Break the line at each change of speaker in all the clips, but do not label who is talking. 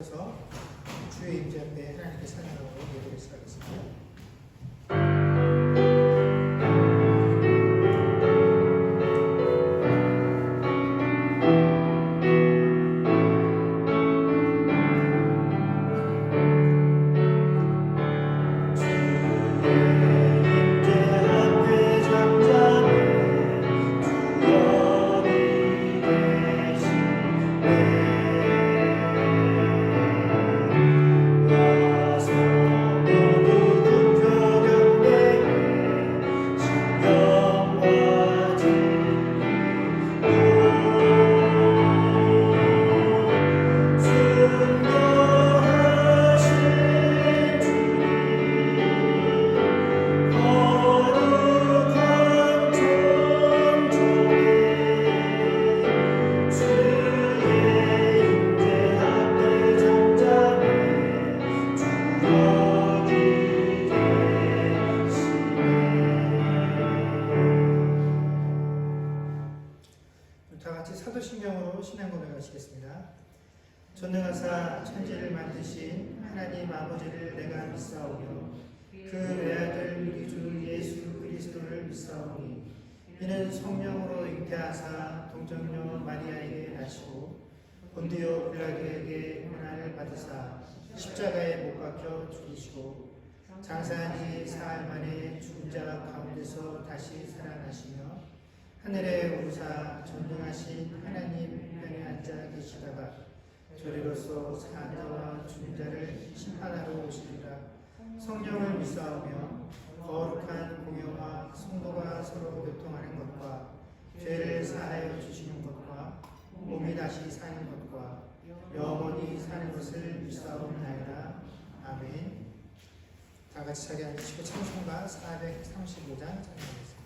그래서 주의 임재 앞에 하나님께 찬양하고 예배를 시작하겠습니다. 사도신경으로 신앙 고백하시겠습니다. 전능하사 천지를 만드신 하나님 아버지를 내가 믿사오며 그 외아들 우리 주 예수 그리스도를 믿사오니 이는 성령으로 잉태하사 동정녀 마리아에게 나시고 본디오 빌라도에게 고난을 받으사 십자가에 못 박혀 죽으시고 장사한 지 사흘 만에 죽은 자 가운데서 다시 살아나시며 하늘에 오르사 전능하신 하나님 편에 앉아 계시다가 저리로서 사는 자와 죽은 자를 심판하러 오시리라. 성령을 믿사오며 거룩한 공회와 성도가 서로 교통하는 것과 죄를 사하여 주시는 것과 몸이 다시 사는 것과 영원히 사는 것을 믿사옵나이다. 아멘. 다 같이 자리 앉으시고 찬송가 435장 찬양하겠습니다.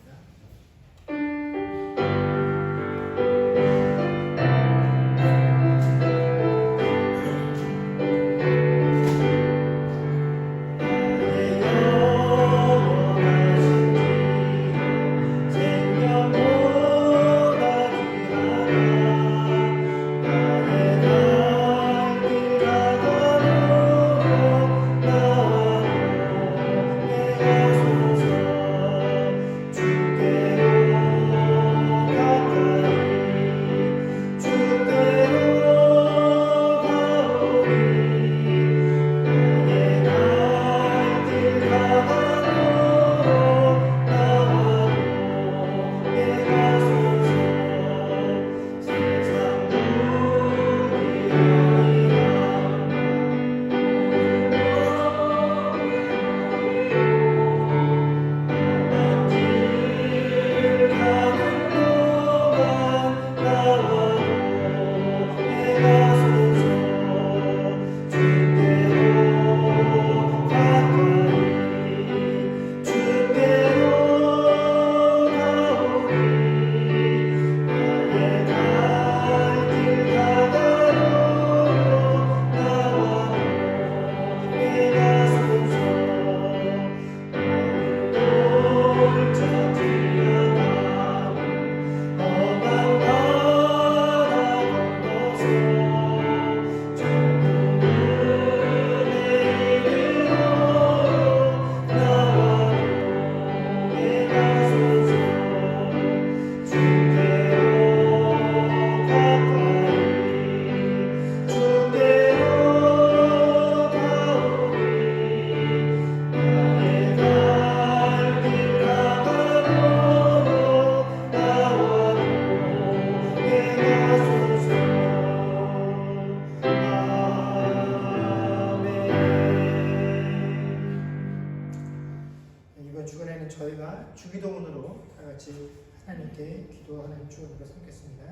저희가 주기도문으로 다 같이 하나님께 기도하는 주기도로 삼겠습니다.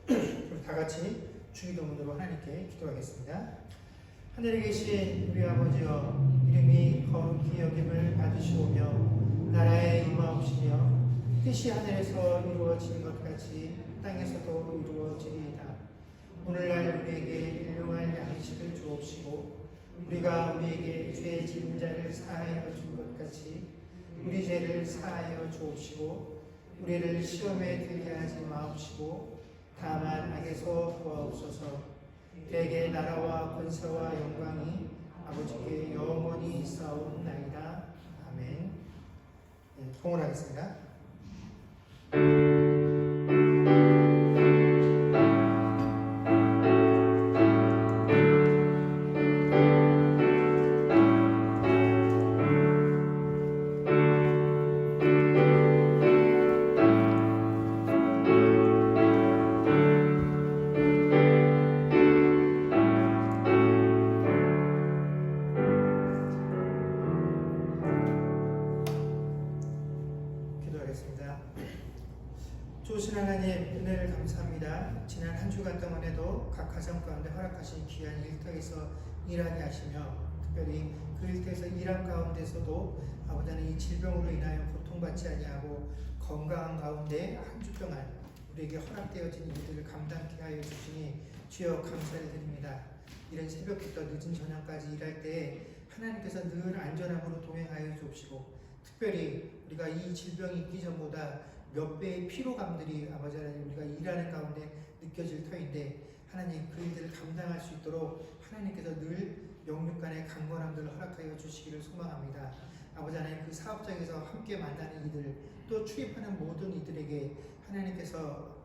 그럼 다 같이 주기도문으로 하나님께 기도하겠습니다. 하늘에 계신 우리 아버지여, 이름이 거룩히 여김을 받으시오며 나라에 임하옵시며 뜻이 하늘에서 이루어지는 것 같이 땅에서도 이루어지리이다. 오늘날 우리에게 일용할 양식을 주옵시고 우리가 우리에게 죄 지은 자를 사하여 준 것 같이 우리 죄를 사하여 주옵시고 우리를 시험에 들게 하지 마옵시고 다만 악에서 구하옵소서. 대개 나라와 권세와 영광이 아버지께 영원히 있사옵나이다. 아멘. 네, 봉헌하겠습니다. 좋으신 하나님 은혜를 감사합니다. 지난 한 주간 동안에도 각 가정 가운데 허락하신 귀한 일터에서 일하게 하시며 특별히 그 일터에서 일한 가운데서도 아버지는 이 질병으로 인하여 고통받지 아니하고 건강한 가운데 한 주 동안 우리에게 허락되어진 일들을 감당케 하여 주시니 주여 감사를 드립니다. 이른 새벽부터 늦은 저녁까지 일할 때 하나님께서 늘 안전함으로 동행하여 주옵시고 특별히 우리가 이 질병이 있기 전보다 몇 배의 피로감들이 아버지 하나님 우리가 일하는 가운데 느껴질 터인데 하나님 그 일들을 감당할 수 있도록 하나님께서 늘 영육간의 강건함들을 허락하여 주시기를 소망합니다. 아버지 하나님 그 사업장에서 함께 만나는 이들 또 출입하는 모든 이들에게 하나님께서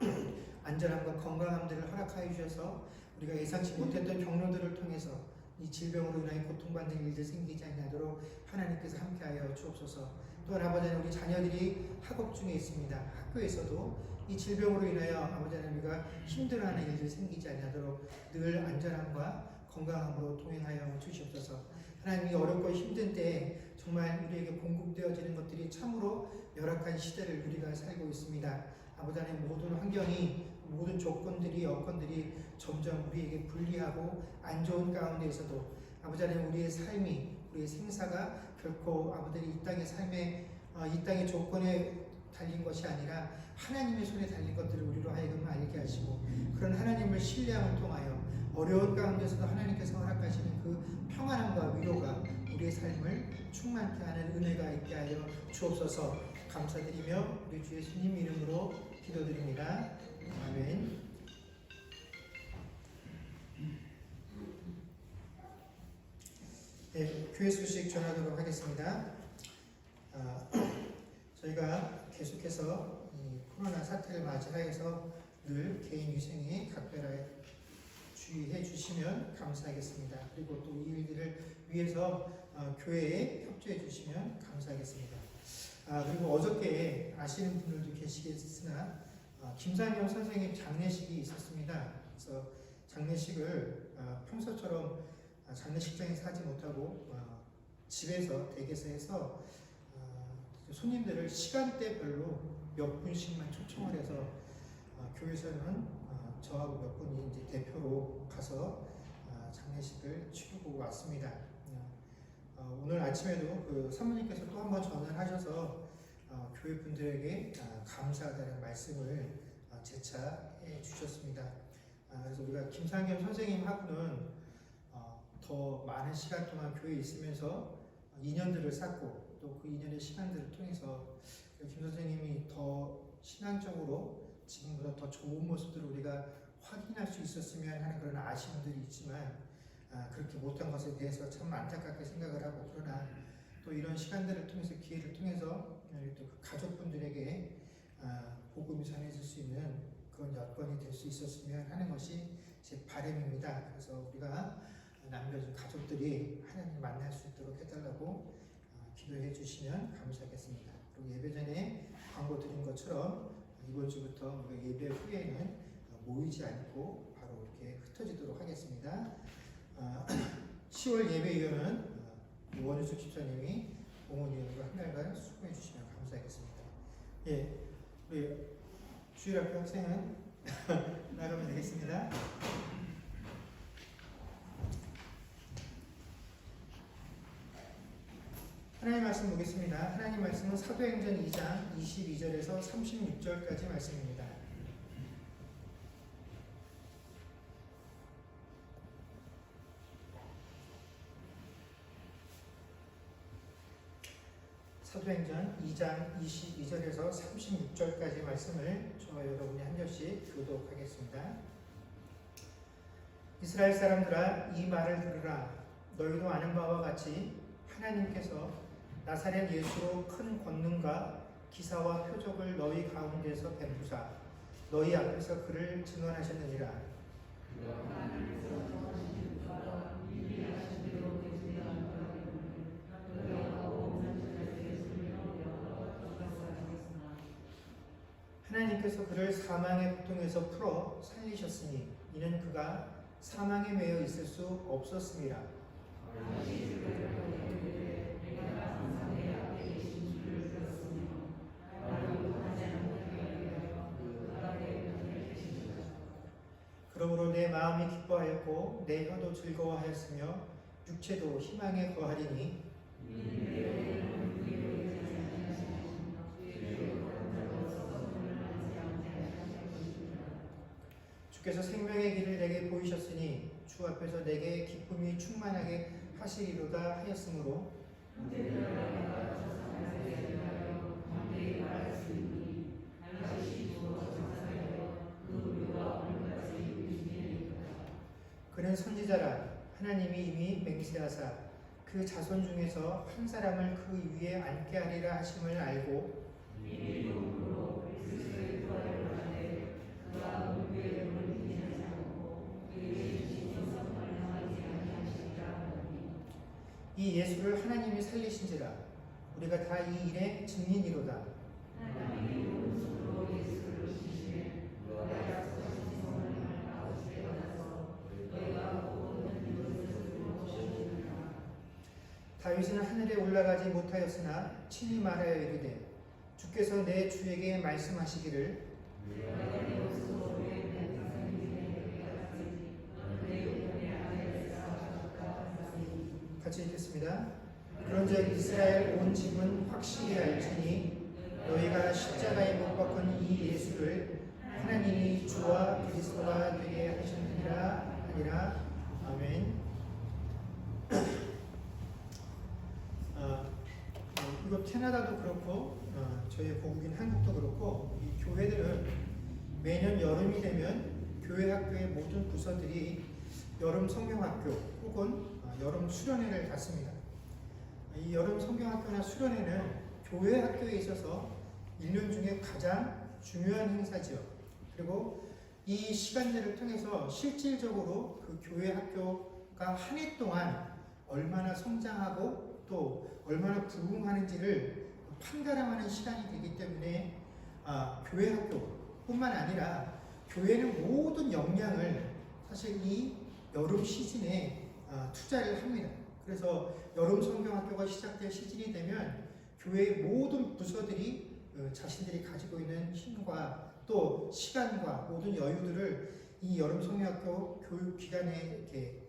안전함과 건강함들을 허락하여 주셔서 우리가 예상치 못했던 경로들을 통해서 이 질병으로 인하여 고통받는 일들 생기지 않도록 하나님께서 함께하여 주옵소서. 또한 아버지 하나님 우리 자녀들이 학업 중에 있습니다. 학교에서도 이 질병으로 인하여 아버지 하나님 우리가 힘들어하는 일들 생기지 않도록 늘 안전함과 건강함으로 동행하여 주시옵소서. 하나님이 어렵고 힘든 때에 정말 우리에게 공급되어지는 것들이 참으로 열악한 시대를 우리가 살고 있습니다. 아버지 하나님 모든 환경이 모든 조건들이 여건들이 점점 우리에게 불리하고 안 좋은 가운데에서도 아버지 하나님 우리의 삶이 우리의 생사가 결코 아버지 이 땅의 삶에 이 땅의 조건에 달린 것이 아니라 하나님의 손에 달린 것들을 우리로 하여금 알게 하시고 그런 하나님을 신뢰함을 통하여 어려운 가운데서도 하나님께서 허락하시는 그 평안함과 위로가 우리의 삶을 충만케 하는 은혜가 있게 하여 주옵소서. 감사드리며 우리 주 예수님 이름으로 기도드립니다. 아멘. 네, 교회 소식 전하도록 하겠습니다. 저희가 계속해서 이 코로나 사태를 맞이하여서 늘 개인 위생에 각별하게 주의해 주시면 감사하겠습니다. 그리고 또 이 일들을 위해서 교회에 협조해 주시면 감사하겠습니다. 그리고 어저께 아시는 분들도 계시겠으나 김상영 선생님 장례식이 있었습니다. 그래서 장례식을 평소처럼 장례식장에서 하지 못하고 집에서 댁에서 해서 손님들을 시간대별로 몇 분씩만 초청을 해서 교회에서는 저하고 몇 분이 이제 대표로 가서 장례식을 치르고 왔습니다. 오늘 아침에도 그 사모님께서 또 한 번 전화를 하셔서 교회 분들에게 감사하다는 말씀을 재차 해 주셨습니다. 그래서 우리가 김상겸 선생님하고는 더 많은 시간 동안 교회에 있으면서 인연들을 쌓고 또 그 인연의 시간들을 통해서 김 선생님이 더 신앙적으로 지금보다 더 좋은 모습들을 우리가 확인할 수 있었으면 하는 그런 아쉬움들이 있지만 그렇게 못한 것에 대해서 참 안타깝게 생각을 하고 그러나 또 이런 시간들을 통해서 기회를 통해서 또 그 가족분들에게 복음이 전해질 수 있는 그런 여건이 될 수 있었으면 하는 것이 제 바람입니다. 그래서 우리가 남겨진 가족들이 하나님을 만날 수 있도록 해달라고 기도해 주시면 감사하겠습니다. 그리고 예배 전에 광고 드린 것처럼 이번 주부터 우리가 예배 후에는 모이지 않고 바로 이렇게 흩어지도록 하겠습니다. 10월 예배위원은 원유숙 집사님이 공원위원으로 한 달간 수고해 주시면 감사하겠습니다. 예, 우리 주일학교 학생은 나가면 되겠습니다. 하나님 말씀 보겠습니다. 하나님 말씀은 사도행전 2장 22절에서 36절까지 말씀입니다. 사도행전 2장 22절에서 36절까지 말씀을 저와 여러분이 한 절씩 교독하겠습니다. 이스라엘 사람들아, 이 말을 들으라. 너희도 아는 바와 같이 하나님께서 나사렛 예수로 큰 권능과 기사와 표적을 너희 가운데서 베푸사 너희 앞에서 그를 증언하셨느니라. 하나님께서 그를 사망의 고통에서 풀어 살리셨으니 이는 그가 사망에 매여 있을 수 없었습니다. 그러므로 내 마음이 기뻐하였고 내 혀도 즐거워하였으며 육체도 희망에 거하리니 주께서 생명의 길을 내게 보이셨으니 주 앞에서 내게 기쁨이 충만하게 하시리로다 하였으므로 그는 선지자라. 하나님이 이미 맹세하사 그 자손 중에서 한 사람을 그 위에 앉게 하리라 하심을 알고 이 예수를 하나님이 살리신지라. 우리가 다 이 일의 증인이로다. 다윗은 하늘에 올라가지 못하였으나 친히 말하여 이르되 주께서 내 주에게 말씀하시기를 같이 읽겠습니다. 그런즉 이스라엘 온 집은 확실히 알지니 너희가 십자가에 못 박은 이 예수를 하나님이 주와 그리스도가 되게 하셨느니라 하니라. 아멘. 이거 캐나다도 그렇고 저희 고국인 한국도 그렇고 이 교회들은 매년 여름이 되면 교회 학교의 모든 부서들이 여름 성경학교 혹은 여름 수련회를 갖습니다. 이 여름 성경학교나 수련회는 교회 학교에 있어서 1년 중에 가장 중요한 행사죠. 그리고 이 시간들을 통해서 실질적으로 그 교회 학교가 한 해 동안 얼마나 성장하고 또 얼마나 부흥하는지를 판가름하는 시간이 되기 때문에 교회 학교뿐만 아니라 교회는 모든 역량을 사실 이 여름 시즌에 투자를 합니다. 그래서 여름 성경학교가 시작될 시즌이 되면 교회의 모든 부서들이 자신들이 가지고 있는 힘과 또 시간과 모든 여유들을 이 여름 성경학교 교육 기간에 이렇게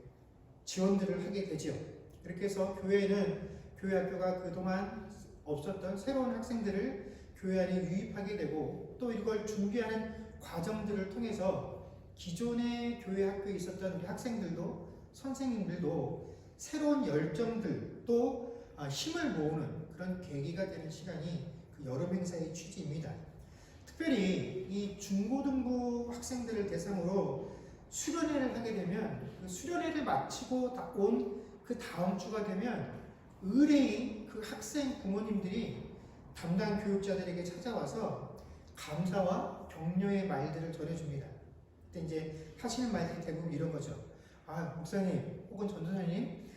지원들을 하게 되죠. 그렇게 해서 교회는 교회 학교가 그동안 없었던 새로운 학생들을 교회 안에 유입하게 되고 또 이걸 준비하는 과정들을 통해서 기존의 교회 학교에 있었던 우리 학생들도 선생님들도 새로운 열정들 또 힘을 모으는 그런 계기가 되는 시간이 그 여름 행사의 취지입니다. 특별히 이 중고등부 학생들을 대상으로 수련회를 하게 되면 그 수련회를 마치고 온 그 다음 주가 되면 의뢰인 그 학생 부모님들이 담당 교육자들에게 찾아와서 감사와 격려의 말들을 전해줍니다. 그때 이제 하시는 말들이 대부분 이런 거죠. 목사님 혹은 전도사님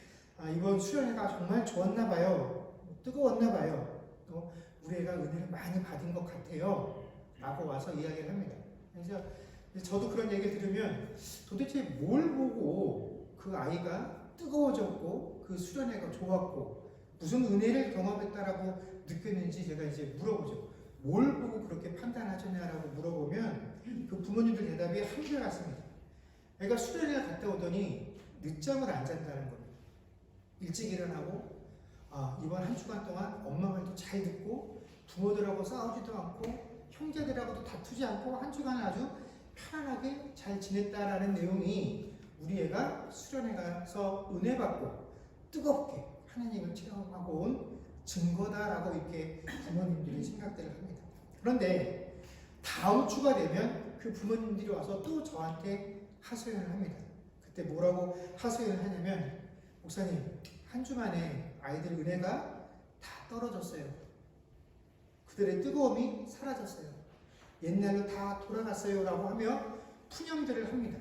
이번 수련회가 정말 좋았나 봐요. 뜨거웠나 봐요. 또 우리 애가 은혜를 많이 받은 것 같아요. 라고 와서 이야기를 합니다. 그래서 저도 그런 얘기를 들으면 도대체 뭘 보고 그 아이가 뜨거워졌고 그 수련회가 좋았고 무슨 은혜를 경험했다라고 느꼈는지 제가 이제 물어보죠. 뭘 보고 그렇게 판단하셨냐라고 물어보면 그 부모님들 대답이 한결같습니다. 애가 수련회를 갔다 오더니 늦잠을 안 잔다는 겁니다. 일찍 일어나고 이번 한 주간 동안 엄마 말도 잘 듣고 부모들하고 싸우지도 않고 형제들하고도 다투지 않고 한 주간을 아주 편안하게 잘 지냈다라는 내용이 우리 애가 수련회 가서 은혜 받고 뜨겁게 하나님을 체험하고 온 증거다라고 이렇게 부모님들이 생각들을 합니다. 그런데 다음 주가 되면 그 부모님들이 와서 또 저한테 하소연을 합니다. 그때 뭐라고 하소연을 하냐면, 목사님, 한 주 만에 아이들 은혜가 다 떨어졌어요. 그들의 뜨거움이 사라졌어요. 옛날로 다 돌아갔어요. 라고 하며 푸념들을 합니다.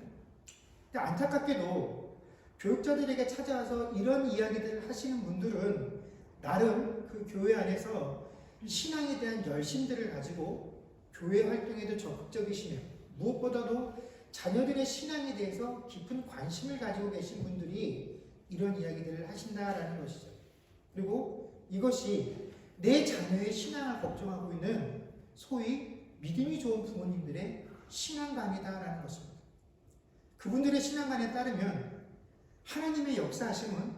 근데 안타깝게도 교육자들에게 찾아와서 이런 이야기들을 하시는 분들은 나름 그 교회 안에서 신앙에 대한 열심들을 가지고 교회 활동에도 적극적이시며 무엇보다도 자녀들의 신앙에 대해서 깊은 관심을 가지고 계신 분들이 이런 이야기들을 하신다라는 것이죠. 그리고 이것이 내 자녀의 신앙을 걱정하고 있는 소위 믿음이 좋은 부모님들의 신앙관이다라는 것입니다. 그분들의 신앙관에 따르면 하나님의 역사하심은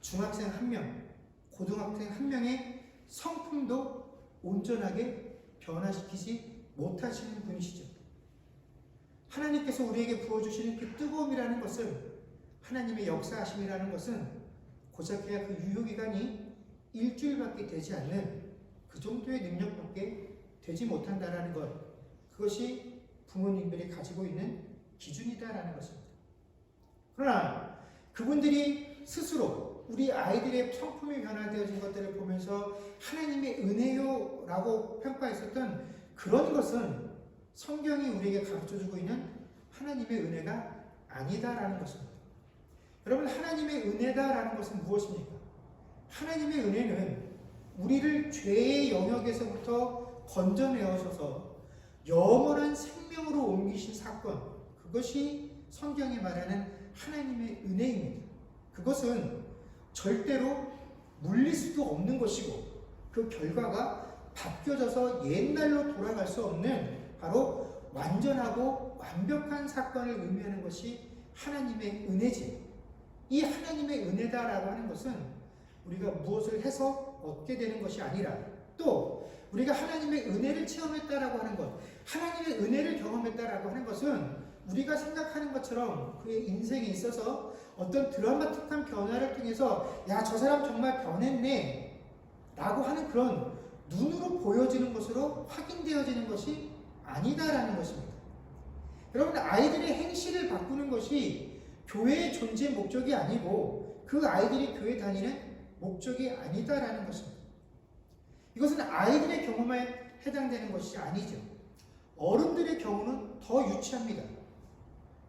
중학생 1명, 고등학생 1명의 성품도 온전하게 변화시키지 못하시는 분이시죠. 하나님께서 우리에게 부어주시는 그 뜨거움이라는 것은, 하나님의 역사하심이라는 것은 고작해야 그 유효기간이 일주일밖에 되지 않는 그 정도의 능력밖에 되지 못한다라는 것, 그것이 부모님들이 가지고 있는 기준이다라는 것입니다. 그러나 그분들이 스스로 우리 아이들의 성품이 변화되어진 것들을 보면서 하나님의 은혜요 라고 평가했었던 그런 것은 성경이 우리에게 가르쳐주고 있는 하나님의 은혜가 아니다라는 것입니다. 여러분, 하나님의 은혜다라는 것은 무엇입니까? 하나님의 은혜는 우리를 죄의 영역에서부터 건져내어셔서 영원한 생명으로 옮기신 사건, 그것이 성경이 말하는 하나님의 은혜입니다. 그것은 절대로 물릴 수도 없는 것이고, 그 결과가 바뀌어져서 옛날로 돌아갈 수 없는 바로 완전하고 완벽한 사건을 의미하는 것이 하나님의 은혜지. 이 하나님의 은혜다라고 하는 것은 우리가 무엇을 해서 얻게 되는 것이 아니라, 또 우리가 하나님의 은혜를 체험했다라고 하는 것, 하나님의 은혜를 경험했다라고 하는 것은 우리가 생각하는 것처럼 그의 인생에 있어서 어떤 드라마틱한 변화를 통해서 야, 저 사람 정말 변했네 라고 하는 그런 눈으로 보여지는 것으로 확인되어지는 것이 아니다라는 것입니다. 여러분, 아이들의 행실을 바꾸는 것이 교회의 존재 목적이 아니고 그 아이들이 교회 다니는 목적이 아니다라는 것입니다. 이것은 아이들의 경험에 해당되는 것이 아니죠. 어른들의 경우는 더 유치합니다.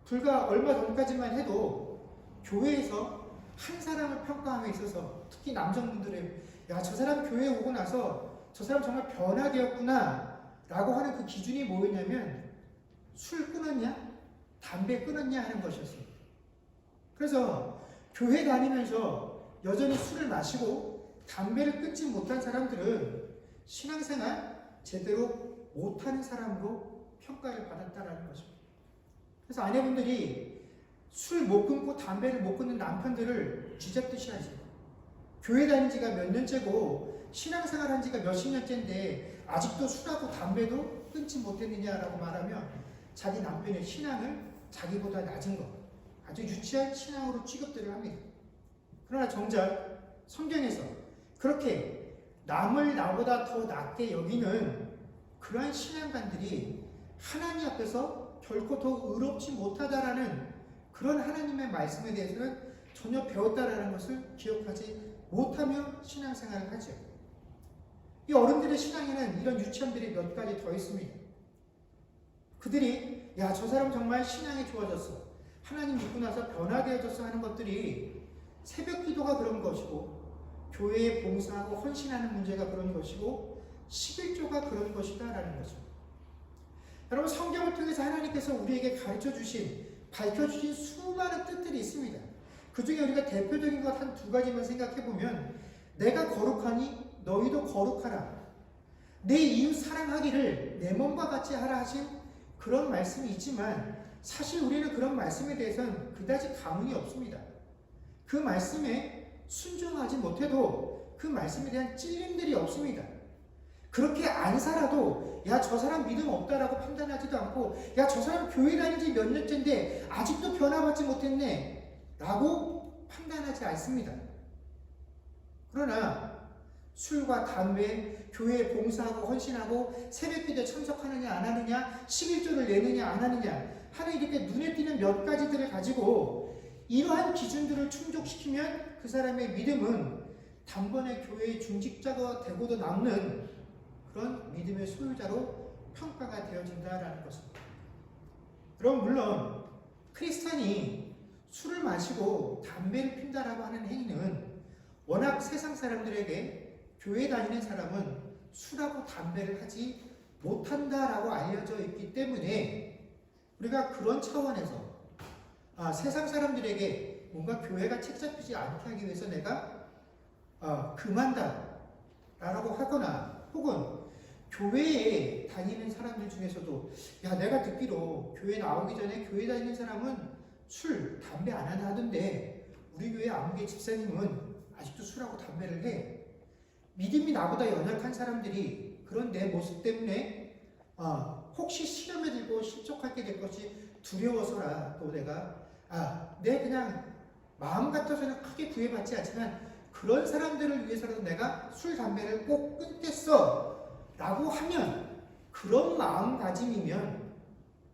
불과 얼마 전까지만 해도 교회에서 한 사람을 평가함에 있어서 특히 남성분들의 야, 저 사람 교회에 오고 나서 저 사람 정말 변화되었구나 라고 하는 그 기준이 뭐였냐면 술 끊었냐? 담배 끊었냐 하는 것이었습니다. 그래서 교회 다니면서 여전히 술을 마시고 담배를 끊지 못한 사람들은 신앙생활 제대로 못하는 사람으로 평가를 받았다라는 것입니다. 그래서 아내분들이 술 못 끊고 담배를 못 끊는 남편들을 쥐잡듯이 하죠. 교회 다닌 지가 몇 년째고 신앙생활 한 지가 몇십 년째인데 아직도 술하고 담배도 끊지 못했느냐라고 말하면 자기 남편의 신앙을 자기보다 낮은 것, 아주 유치한 신앙으로 취급들을 합니다. 그러나 정작 성경에서 그렇게 남을 나보다 더 낮게 여기는 그러한 신앙관들이 하나님 앞에서 결코 더 의롭지 못하다라는 그런 하나님의 말씀에 대해서는 전혀 배웠다라는 것을 기억하지 못하며 신앙생활을 하죠. 이 어른들의 신앙에는 이런 유치함들이 몇 가지 더 있습니다. 그들이 야, 저 사람 정말 신앙이 좋아졌어, 하나님 믿고 나서 변화되어졌어 하는 것들이 새벽 기도가 그런 것이고, 교회에 봉사하고 헌신하는 문제가 그런 것이고, 11조가 그런 것이다라는 것입니다. 여러분, 성경을 통해서 하나님께서 우리에게 가르쳐주신, 밝혀주신 수많은 뜻들이 있습니다. 그 중에 우리가 대표적인 것 한 두 가지만 생각해보면, 내가 거룩하니 너희도 거룩하라, 내 이웃 사랑하기를 내 몸과 같이 하라 하신 그런 말씀이 있지만, 사실 우리는 그런 말씀에 대해서는 그다지 감흥이 없습니다. 그 말씀에 순종하지 못해도 그 말씀에 대한 찔림들이 없습니다. 그렇게 안 살아도 야, 저 사람 믿음 없다라고 판단하지도 않고 야, 저 사람 교회 다닌 지 몇 년째인데 아직도 변화받지 못했네 라고 판단하지 않습니다. 그러나 술과 담배, 교회에 봉사하고 헌신하고 새벽기도에 참석하느냐 안 하느냐, 11조를 내느냐 안 하느냐 하는 이렇게 눈에 띄는 몇 가지들을 가지고 이러한 기준들을 충족시키면 그 사람의 믿음은 단번에 교회의 중직자가 되고도 남는 그런 믿음의 소유자로 평가가 되어진다라는 것입니다. 그럼 물론 크리스찬이 술을 마시고 담배를 핀다라고 하는 행위는 워낙 세상 사람들에게 교회 다니는 사람은 술하고 담배를 하지 못한다라고 알려져 있기 때문에 우리가 그런 차원에서 세상 사람들에게 뭔가 교회가 책 잡히지 않게 하기 위해서 내가 금한다라고 하거나 혹은 교회에 다니는 사람들 중에서도 야 내가 듣기로 교회 나오기 전에 교회 다니는 사람은 술, 담배 안 한다 하던데 우리 교회 아무개 집사님은 아직도 술하고 담배를 해. 믿음이 나보다 연약한 사람들이 그런 내 모습 때문에 혹시 시험에 들고 실족하게 될 것이 두려워서라 또 내가 내 그냥 마음 같아서는 크게 구애받지 않지만 그런 사람들을 위해서라도 내가 술, 담배를 꼭 끊겠어 라고 하면 그런 마음가짐이면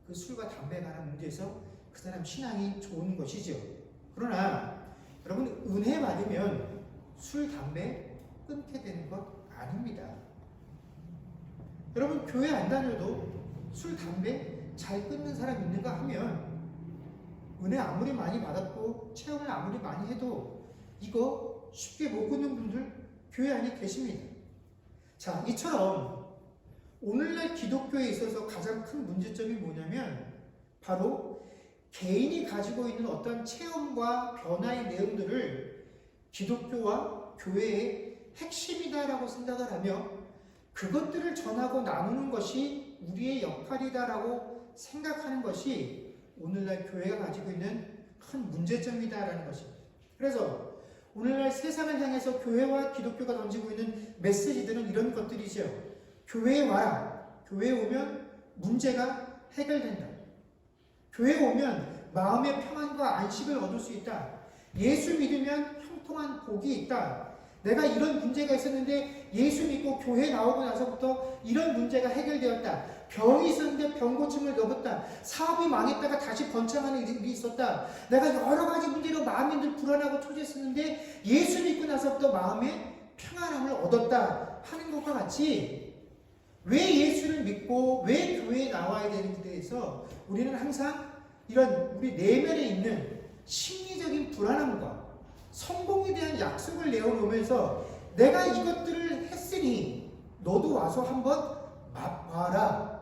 그 술과 담배에 관한 문제에서 그 사람 신앙이 좋은 것이죠. 그러나 여러분 은혜 받으면 술, 담배 끊게 되는 것 아닙니다. 여러분 교회 안 다녀도 술, 담배 잘 끊는 사람 있는가 하면 은혜 아무리 많이 받았고 체험을 아무리 많이 해도 이거 쉽게 못 끊는 분들 교회 안에 계십니다. 자, 이처럼 오늘날 기독교에 있어서 가장 큰 문제점이 뭐냐면 바로 개인이 가지고 있는 어떤 체험과 변화의 내용들을 기독교와 교회의 핵심이다라고 생각을 하며 그것들을 전하고 나누는 것이 우리의 역할이다라고 생각하는 것이 오늘날 교회가 가지고 있는 큰 문제점이다라는 것입니다. 그래서 오늘날 세상을 향해서 교회와 기독교가 던지고 있는 메시지들은 이런 것들이죠. 교회에 와라. 교회에 오면 문제가 해결된다. 교회에 오면 마음의 평안과 안식을 얻을 수 있다. 예수 믿으면 형통한 복이 있다. 내가 이런 문제가 있었는데 예수 믿고 교회 나오고 나서부터 이런 문제가 해결되었다. 병이 있었는데 병 고침을 얻었다. 사업이 망했다가 다시 번창하는 일이 있었다. 내가 여러 가지 문제로 마음이 늘 불안하고 초조했었는데 예수 믿고 나서부터 마음의 평안함을 얻었다 하는 것과 같이 왜 예수를 믿고 왜 교회에 나와야 되는지에 대해서 우리는 항상 이런 우리 내면에 있는 심리적인 불안함과 성공에 대한 약속을 내어놓으면서 내가 이것들을 했으니 너도 와서 한번 맛봐라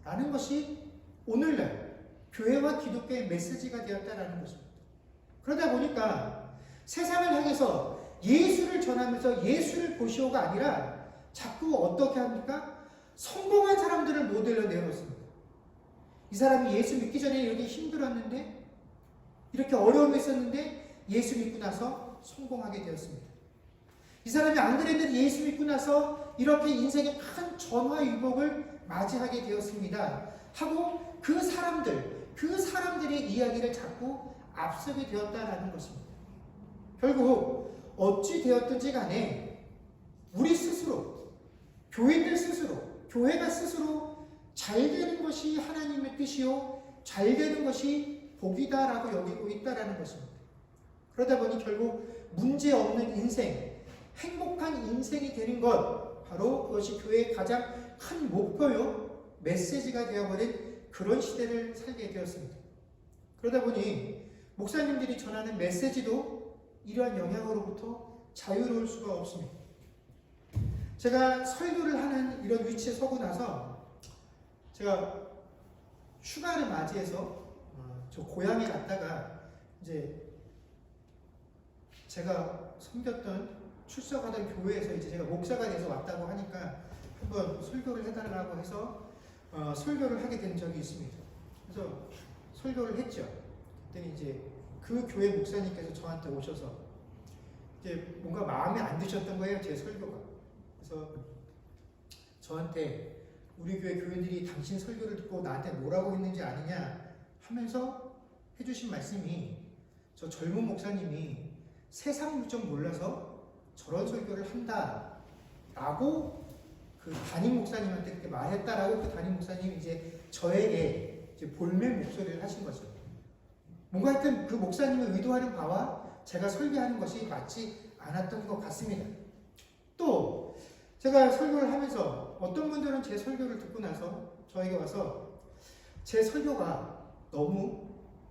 라는 것이 오늘날 교회와 기독교의 메시지가 되었다라는 것입니다. 그러다 보니까 세상을 향해서 예수를 전하면서 예수를 보시오가 아니라 자꾸 어떻게 합니까? 성공한 사람들을 모델로 내놓습니다. 이 사람이 예수 믿기 전에 이렇게 힘들었는데 이렇게 어려움이 있었는데 예수 믿고 나서 성공하게 되었습니다. 이 사람이 안 그랬는데 예수 믿고 나서 이렇게 인생의 큰 전화위복을 맞이하게 되었습니다. 하고 그 사람들의 이야기를 자꾸 앞서게 되었다라는 것입니다. 결국 어찌 되었든지 간에 우리 스스로, 교인들 스스로, 교회가 스스로 잘 되는 것이 하나님의 뜻이요 잘 되는 것이 복이다라고 여기고 있다라는 것입니다. 그러다 보니 결국 문제없는 인생, 행복한 인생이 되는 것, 바로 그것이 교회의 가장 큰 목표요 메시지가 되어버린 그런 시대를 살게 되었습니다. 그러다 보니 목사님들이 전하는 메시지도 이러한 영향으로부터 자유로울 수가 없습니다. 제가 설교를 하는 이런 위치에 서고 나서 제가 휴가를 맞이해서 저 고향에 갔다가 이제 제가 섬겼던 출석하던 교회에서 이제 제가 목사가 돼서 왔다고 하니까 한번 설교를 해달라고 해서 설교를 하게 된 적이 있습니다. 그래서 설교를 했죠. 그랬더니 이제 그 교회 목사님께서 저한테 오셔서 이제 뭔가 마음에 안 드셨던 거예요, 제 설교가. 그래서 저한테 우리 교회 교인들이 당신 설교를 듣고 나한테 뭐라고 했는지 아느냐 하면서 해주신 말씀이 저 젊은 목사님이 세상 물정 몰라서 저런 설교를 한다라고 그 담임 목사님한테 그렇게 말했다라고 그 담임 목사님이 이제 저에게 이제 볼멘 목소리를 하신 거죠. 뭔가 하여튼 그 목사님의 의도하는 바와 제가 설교하는 것이 맞지 않았던 것 같습니다. 또 제가 설교를 하면서 어떤 분들은 제 설교를 듣고 나서 저에게 와서 제 설교가 너무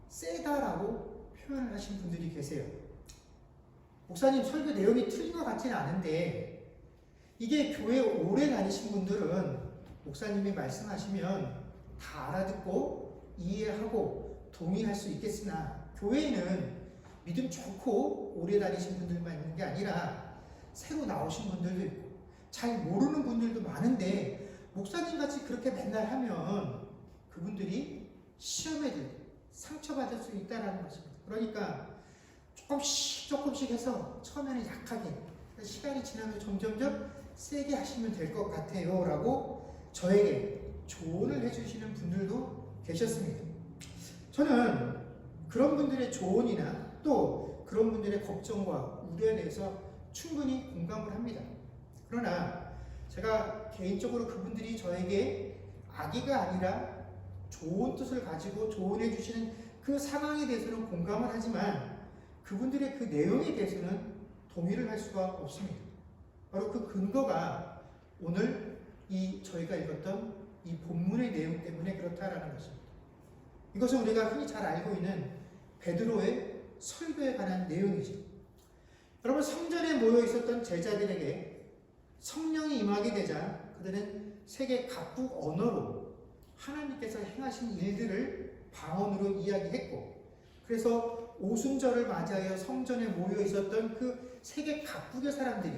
세다라고 표현을 하신 분들이 계세요. 목사님 설교 내용이 틀린 것 같지는 않은데 이게 교회 오래 다니신 분들은 목사님이 말씀하시면 다 알아듣고 이해하고 동의할 수 있겠으나 교회에는 믿음 좋고 오래 다니신 분들만 있는 게 아니라 새로 나오신 분들도 있고 잘 모르는 분들도 많은데 목사님 같이 그렇게 맨날 하면 그분들이 시험에 들고 상처받을 수 있다는 것입니다. 그러니까 조금씩 해서 처음에는 약하게 시간이 지나면 점점점 세게 하시면 될 것 같아요 라고 저에게 조언을 해주시는 분들도 계셨습니다. 저는 그런 분들의 조언이나 또 그런 분들의 걱정과 우려에 대해서 충분히 공감을 합니다. 그러나 제가 개인적으로 그분들이 저에게 악의가 아니라 좋은 뜻을 가지고 조언해 주시는 그 상황에 대해서는 공감을 하지만 그분들의 그 내용에 대해서는 동의를 할 수가 없습니다. 바로 그 근거가 오늘 저희가 읽었던 이 본문의 내용 때문에 그렇다라는 것입니다. 이것은 우리가 흔히 잘 알고 있는 베드로의 설교에 관한 내용이죠. 여러분, 성전에 모여 있었던 제자들에게 성령이 임하게 되자 그들은 세계 각국 언어로 하나님께서 행하신 일들을 방언으로 이야기했고, 그래서 오순절을 맞이하여 성전에 모여 있었던 그 세계 각국의 사람들이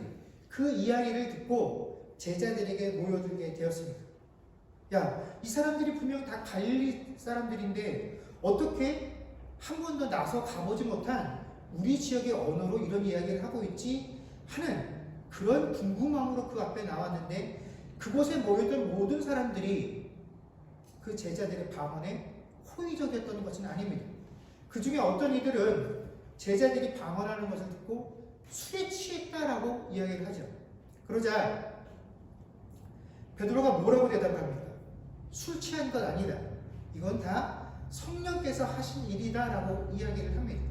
그 이야기를 듣고 제자들에게 모여들게 되었습니다. 야, 이 사람들이 분명 다 갈릴리 사람들인데 어떻게 한 번도 나서 가보지 못한 우리 지역의 언어로 이런 이야기를 하고 있지 하는 그런 궁금함으로 그 앞에 나왔는데, 그곳에 모였던 모든 사람들이 그 제자들의 방언에 호의적이었던 것은 아닙니다. 그 중에 어떤 이들은 제자들이 방언하는 것을 듣고 술에 취했다라고 이야기를 하죠. 그러자 베드로가 뭐라고 대답을 합니까? 술 취한 것 아니다. 이건 다 성령께서 하신 일이다라고 이야기를 합니다.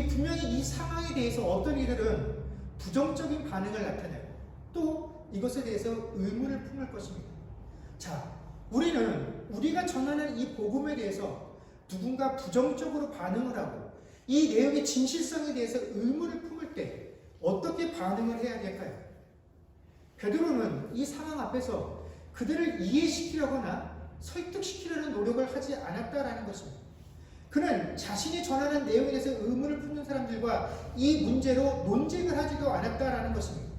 분명히 이 상황에 대해서 어떤 이들은 부정적인 반응을 나타내고 또 이것에 대해서 의문을 품을 것입니다. 자, 우리가 전하는 이 복음에 대해서 누군가 부정적으로 반응을 하고 이 내용의 진실성에 대해서 의문을 품을 때 어떻게 반응을 해야 될까요? 베드로는 이 상황 앞에서 그들을 이해시키려거나 설득시키려는 노력을 하지 않았다라는 것입니다. 그는 자신이 전하는 내용에 대해서 의문을 품는 사람들과 이 문제로 논쟁을 하지도 않았다라는 것입니다.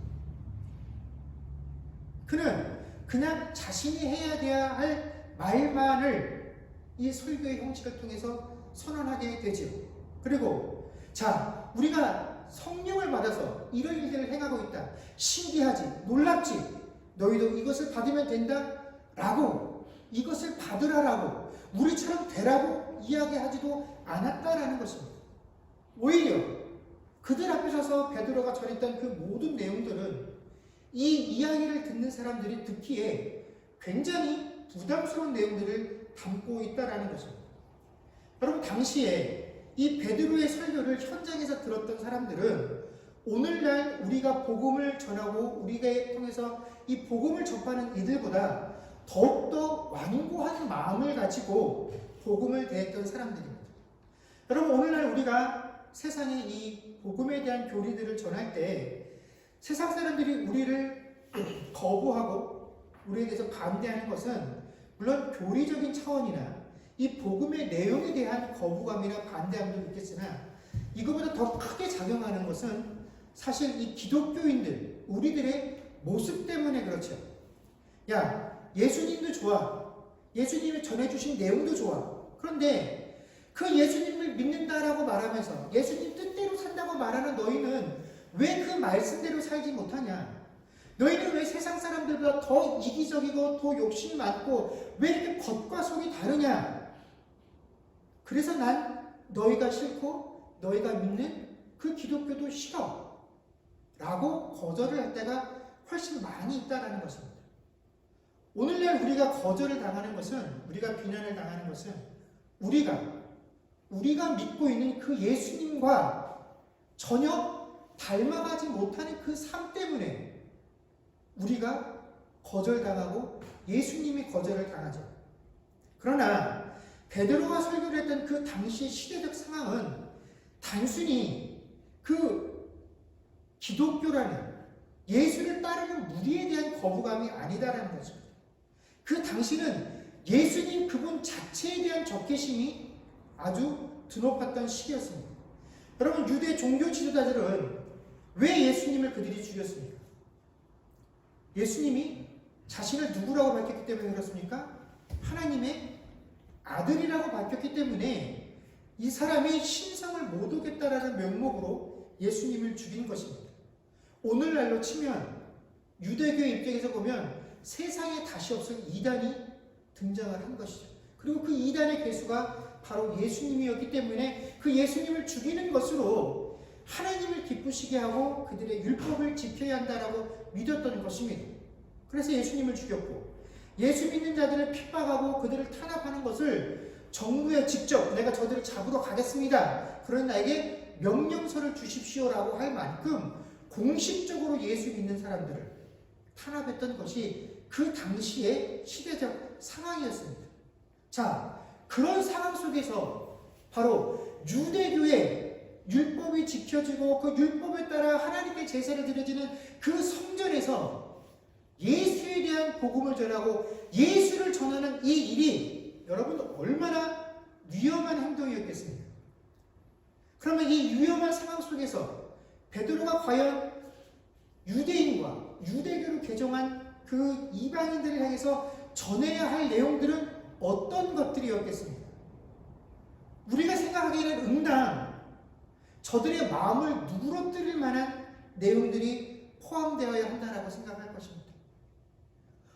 그는 그냥 자신이 해야 할 말만을 이 설교의 형식을 통해서 선언하게 되지요. 그리고 자, 우리가 성령을 받아서 이런 일들을 행하고 있다. 신기하지, 놀랍지. 너희도 이것을 받으면 된다 라고, 이것을 받으라라고, 우리처럼 되라고 이야기하지도 않았다라는 것입니다. 오히려 그들 앞에 서서 베드로가 전했던 그 모든 내용들은 이 이야기를 듣는 사람들이 듣기에 굉장히 부담스러운 내용들을 담고 있다라는 것입니다. 여러분, 당시에 이 베드로의 설교를 현장에서 들었던 사람들은 오늘날 우리가 복음을 전하고 우리가 통해서 이 복음을 접하는 이들보다 더욱더 완고한 마음을 가지고 복음을 대했던 사람들입니다. 여러분, 오늘날 우리가 세상에 이 복음에 대한 교리들을 전할 때 세상 사람들이 우리를 거부하고 우리에 대해서 반대하는 것은 물론 교리적인 차원이나 이 복음의 내용에 대한 거부감이나 반대함도 있겠으나 이거보다 더 크게 작용하는 것은 사실 이 기독교인들, 우리들의 모습 때문에 그렇죠. 야, 예수님도 좋아. 예수님이 전해주신 내용도 좋아. 그런데 그 예수님을 믿는다라고 말하면서 예수님 뜻대로 산다고 말하는 너희는 왜 그 말씀대로 살지 못하냐? 너희는 왜 세상 사람들보다 더 이기적이고 더 욕심 많고 왜 이렇게 겉과 속이 다르냐? 그래서 난 너희가 싫고 너희가 믿는 그 기독교도 싫어 라고 거절을 할 때가 훨씬 많이 있다는 것입니다. 오늘날 우리가 거절을 당하는 것은, 우리가 비난을 당하는 것은 우리가 우리가 믿고 있는 그 예수님과 전혀 닮아가지 못하는 그 삶 때문에 우리가 거절당하고 예수님이 거절을 당하죠. 그러나 베드로가 설교를 했던 그 당시의 시대적 상황은 단순히 그 기독교라는 예수를 따르는 무리에 대한 거부감이 아니다라는 거죠. 그 당시는 예수님 그분 자체에 대한 적개심이 아주 드높았던 시기였습니다. 여러분, 유대 종교 지도자들은 왜 예수님을 그들이 죽였습니까? 예수님이 자신을 누구라고 밝혔기 때문에 그렇습니까? 하나님의 아들이라고 밝혔기 때문에 이 사람이 신성을 못 오겠다라는 명목으로 예수님을 죽인 것입니다. 오늘날로 치면 유대교 입장에서 보면 세상에 다시 없을 이단이 등장을 한 것이죠. 그리고 그 이단의 괴수가 바로 예수님이었기 때문에 그 예수님을 죽이는 것으로 하나님을 기쁘시게 하고 그들의 율법을 지켜야 한다라고 믿었던 것입니다. 그래서 예수님을 죽였고, 예수 믿는 자들을 핍박하고 그들을 탄압하는 것을 정부에 직접 내가 저들을 잡으러 가겠습니다, 그런 나에게 명령서를 주십시오라고 할 만큼 공식적으로 예수 믿는 사람들을 탄압했던 것이 그 당시의 시대적 상황이었습니다. 자, 그런 상황 속에서 바로 유대교의 율법이 지켜지고 그 율법에 따라 하나님께 제사를 드려지는 그 성전에서 예수에 대한 복음을 전하고 예수를 전하는 이 일이 여러분 얼마나 위험한 행동이었겠습니까? 그러면 이 위험한 상황 속에서 베드로가 과연 유대인과 유대교를 개종한 그 이방인들을 향해서 전해야 할 내용들은 어떤 것들이었겠습니까? 우리가 생각하기에는 응당 저들의 마음을 누그러뜨릴 만한 내용들이 포함되어야 한다라고 생각할 것입니다.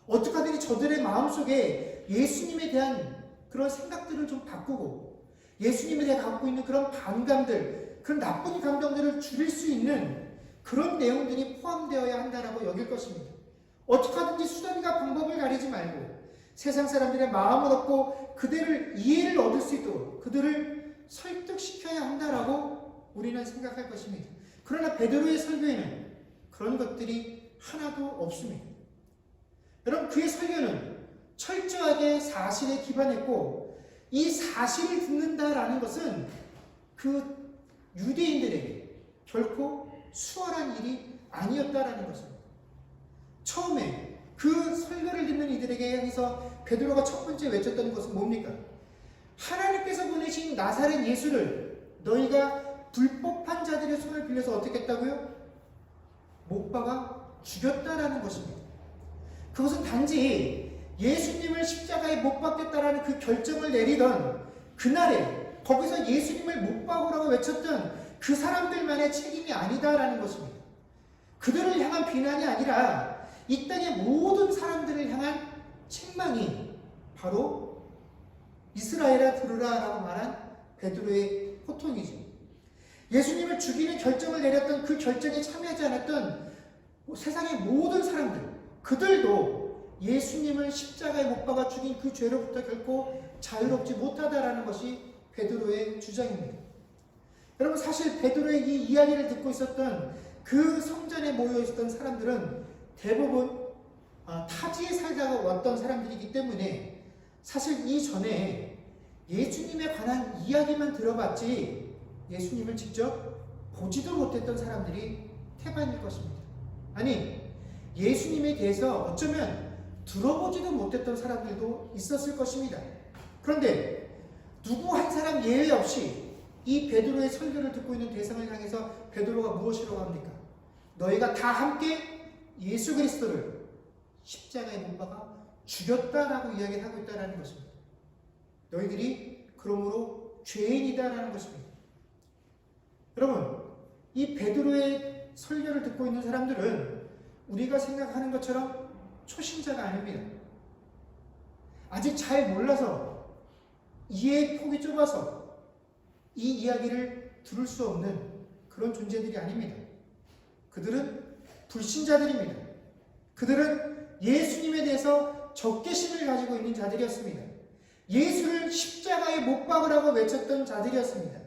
어떻게 하든지 저들의 마음속에 예수님에 대한 그런 생각들을 좀 바꾸고 예수님에 대해 갖고 있는 그런 반감들, 그런 나쁜 감정들을 줄일 수 있는 그런 내용들이 포함되어야 한다라고 여길 것입니다. 어떻게 하든지 수단과 방법을 가리지 말고 세상 사람들의 마음을 얻고 그들을 이해를 얻을 수 있도록 그들을 설득시켜야 한다라고 우리는 생각할 것입니다. 그러나 베드로의 설교에는 그런 것들이 하나도 없습니다. 여러분, 그의 설교는 철저하게 사실에 기반했고 이 사실을 듣는다라는 것은 그 유대인들에게 결코 수월한 일이 아니었다라는 것입니다. 처음에 그 설교를 듣는 이들에게 향해서 베드로가 첫 번째 외쳤던 것은 뭡니까? 하나님께서 보내신 나사렛 예수를 너희가 불법한 자들의 손을 빌려서 어떻게 했다고요? 못 박아 죽였다라는 것입니다. 그것은 단지 예수님을 십자가에 못 박겠다라는 그 결정을 내리던 그날에 거기서 예수님을 못 박으라고 외쳤던 그 사람들만의 책임이 아니다라는 것입니다. 그들을 향한 비난이 아니라 이 땅의 모든 사람들을 향한 책망이 바로 이스라엘아 들으라라고 말한 베드로의 호통이죠. 예수님을 죽이는 결정을 내렸던 그 결정에 참여하지 않았던 세상의 모든 사람들, 그들도 예수님을 십자가에 못 박아 죽인 그 죄로부터 결코 자유롭지 못하다라는 것이 베드로의 주장입니다. 여러분, 사실 베드로의 이 이야기를 듣고 있었던 그 성전에 모여 있었던 사람들은 대부분 타지에 살다가 왔던 사람들이기 때문에 사실 이전에 예수님에 관한 이야기만 들어봤지 예수님을 직접 보지도 못했던 사람들이 태반일 것입니다. 아니, 예수님에 대해서 어쩌면 들어보지도 못했던 사람들도 있었을 것입니다. 그런데 누구 한 사람 예외 없이 이 베드로의 설교를 듣고 있는 대상을 향해서 베드로가 무엇이라고 합니까? 너희가 다 함께 예수 그리스도를 십자가에 못 박아 죽였다라고 이야기를 하고 있다는 것입니다. 너희들이 그러므로 죄인이다라는 것입니다. 여러분, 이 베드로의 설교를 듣고 있는 사람들은 우리가 생각하는 것처럼 초신자가 아닙니다. 아직 잘 몰라서 이해의 폭이 좁아서 이 이야기를 들을 수 없는 그런 존재들이 아닙니다. 그들은 불신자들입니다. 그들은 예수님에 대해서 적개심을 가지고 있는 자들이었습니다. 예수를 십자가에 못 박으라고 외쳤던 자들이었습니다.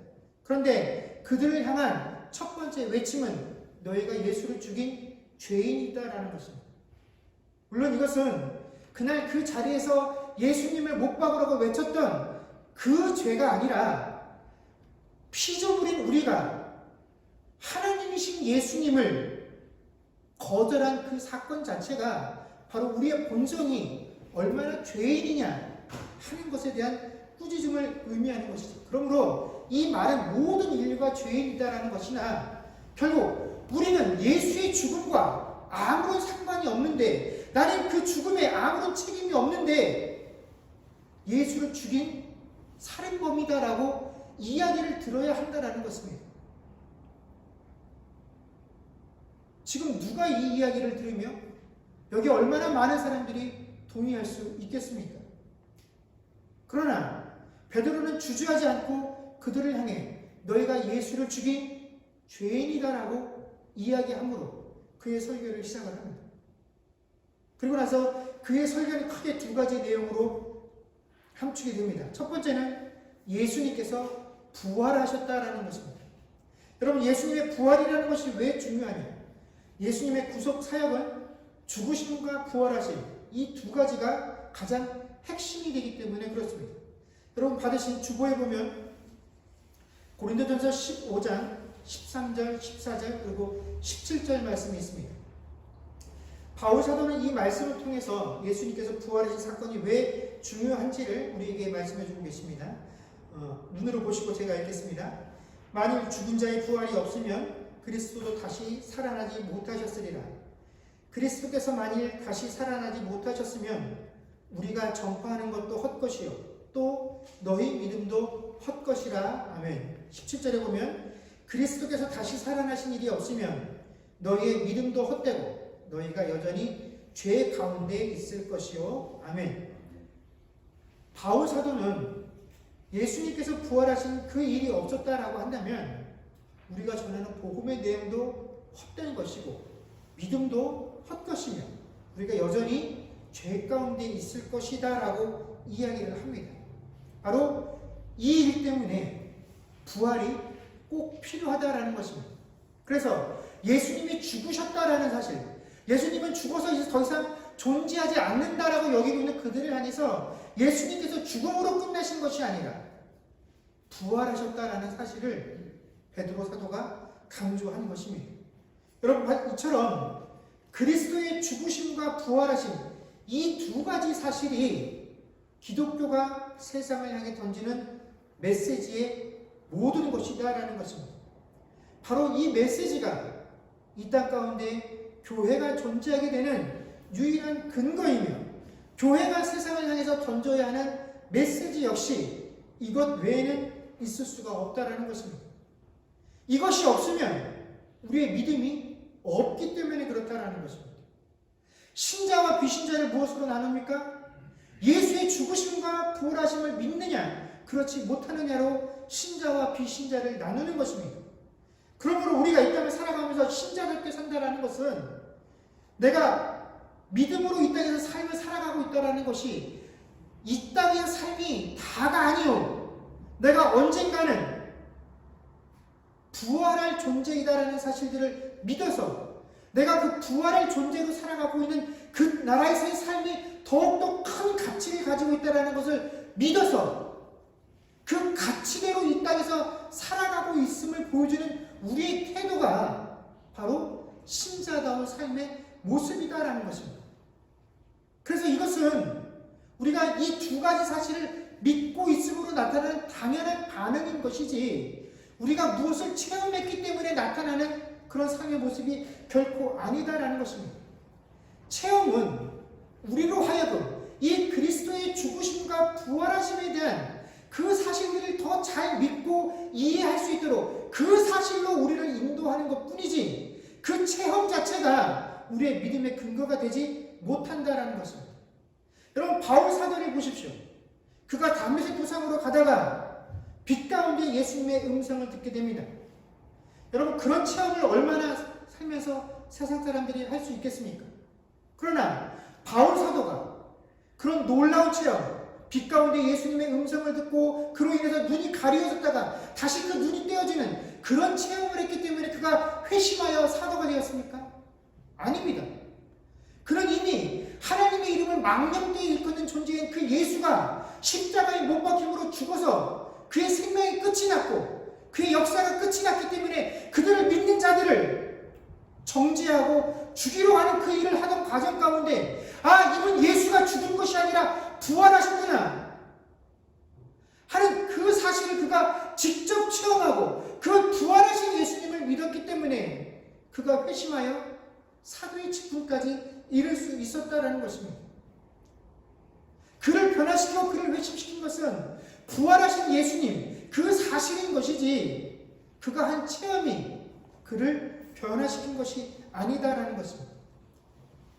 그런데 그들을 향한 첫 번째 외침은 너희가 예수를 죽인 죄인이다라는 것입니다. 물론 이것은 그날 그 자리에서 예수님을 못 박으라고 외쳤던 그 죄가 아니라 피조물인 우리가 하나님이신 예수님을 거절한 그 사건 자체가 바로 우리의 본성이 얼마나 죄인이냐 하는 것에 대한 꾸짖음을 의미하는 것이죠. 그러므로 이 말은 모든 인류가 죄인이다라는 것이나 결국 우리는 예수의 죽음과 아무런 상관이 없는데, 나는 그 죽음에 아무런 책임이 없는데 예수를 죽인 살인범이다라고 이야기를 들어야 한다라는 것입니다. 지금 누가 이 이야기를 들으며 여기 얼마나 많은 사람들이 동의할 수 있겠습니까? 그러나 베드로는 주저하지 않고 그들을 향해 너희가 예수를 죽인 죄인이다라고 이야기함으로 그의 설교를 시작을 합니다. 그리고 나서 그의 설교는 크게 두 가지 내용으로 함축이 됩니다. 첫 번째는 예수님께서 부활하셨다라는 것입니다. 여러분, 예수님의 부활이라는 것이 왜 중요하냐? 예수님의 구속 사역은 죽으심과 부활하심, 이 두 가지가 가장 핵심이 되기 때문에 그렇습니다. 여러분 받으신 주보에 보면 고린도전서 15장 13절, 14절 그리고 17절 말씀이 있습니다. 바울 사도는 이 말씀을 통해서 예수님께서 부활하신 사건이 왜 중요한지를 우리에게 말씀해 주고 계십니다. 눈으로 보시고 제가 읽겠습니다. 만일 죽은 자의 부활이 없으면 그리스도도 다시 살아나지 못하셨으리라. 그리스도께서 만일 다시 살아나지 못하셨으면 우리가 전파하는 것도 헛것이요 또 너희 믿음도 헛것이라. 아멘. 17절에 보면 그리스도께서 다시 살아나신 일이 없으면 너희의 믿음도 헛되고 너희가 여전히 죄 가운데 있을 것이요. 아멘. 바울 사도는 예수님께서 부활하신 그 일이 없었다라고 한다면 우리가 전하는 복음의 내용도 헛된 것이고 믿음도 헛것이며 우리가 여전히 죄 가운데 있을 것이다 라고 이야기를 합니다. 바로 이 일 때문에 부활이 꼭 필요하다라는 것입니다. 그래서 예수님이 죽으셨다라는 사실, 예수님은 죽어서 이제 더 이상 존재하지 않는다라고 여기고 있는 그들을 향해서 예수님께서 죽음으로 끝나신 것이 아니라 부활하셨다라는 사실을 베드로 사도가 강조하는 것입니다. 여러분, 이처럼 그리스도의 죽으심과 부활하심, 이 두 가지 사실이 기독교가 세상을 향해 던지는 메시지의 모든 것이다라는 것입니다. 바로 이 메시지가 이 땅 가운데 교회가 존재하게 되는 유일한 근거이며 교회가 세상을 향해서 던져야 하는 메시지 역시 이것 외에는 있을 수가 없다라는 것입니다. 이것이 없으면 우리의 믿음이 없기 때문에 그렇다라는 것입니다. 신자와 비신자를 무엇으로 나눕니까? 예수의 죽으심과 부활하심을 믿느냐 그렇지 못하느냐로 신자와 비신자를 나누는 것입니다. 그러므로 우리가 이 땅을 살아가면서 신자답게 산다라는 것은 내가 믿음으로 이 땅에서 삶을 살아가고 있다라는 것이 이 땅의 삶이 다가 아니요 내가 언젠가는 부활할 존재이다라는 사실들을 믿어서 내가 그 부활할 존재로 살아가고 있는 그 나라에서의 삶이 더욱더 큰 가치를 가지고 있다는 것을 믿어서 그 가치대로 이 땅에서 살아가고 있음을 보여주는 우리의 태도가 바로 신자다운 삶의 모습이다라는 것입니다. 그래서 이것은 우리가 이 두 가지 사실을 믿고 있음으로 나타나는 당연한 반응인 것이지 우리가 무엇을 체험했기 때문에 나타나는 그런 삶의 모습이 결코 아니다라는 것입니다. 체험은 우리로 하여금 이 그리스도의 죽으심과 부활하심에 대한 그 사실들을 더 잘 믿고 이해할 수 있도록 그 사실로 우리를 인도하는 것 뿐이지 그 체험 자체가 우리의 믿음의 근거가 되지 못한다라는 것입니다. 여러분, 바울 사도를 보십시오. 그가 다메섹 도상으로 가다가 빛 가운데 예수님의 음성을 듣게 됩니다. 여러분, 그런 체험을 얼마나 살면서 세상 사람들이 할 수 있겠습니까? 그러나 바울 사도가 그런 놀라운 체험, 빛 가운데 예수님의 음성을 듣고 그로 인해서 눈이 가려졌다가 다시 그 눈이 떼어지는 그런 체험을 했기 때문에 그가 회심하여 사도가 되었습니까? 아닙니다. 그는 이미 하나님의 이름을 망령되이 일컫는 존재인 그 예수가 십자가에 못 박힘으로 죽어서 그의 생명이 끝이 났고 그의 역사가 끝이 났기 때문에 그들을 믿는 자들을 정죄하고 죽이려 하는 그 일을 하던 과정 가운데 이분 예수가 죽은 것이 아니라 부활하셨구나 하는 그 사실을 그가 직접 체험하고 그 부활하신 예수님을 믿었기 때문에 그가 회심하여 사도의 직분까지 이룰 수 있었다라는 것입니다. 그를 변화시키고 그를 회심시킨 것은 부활하신 예수님 그 사실인 것이지 그가 한 체험이 그를 변화시킨 것이 아니다라는 것입니다.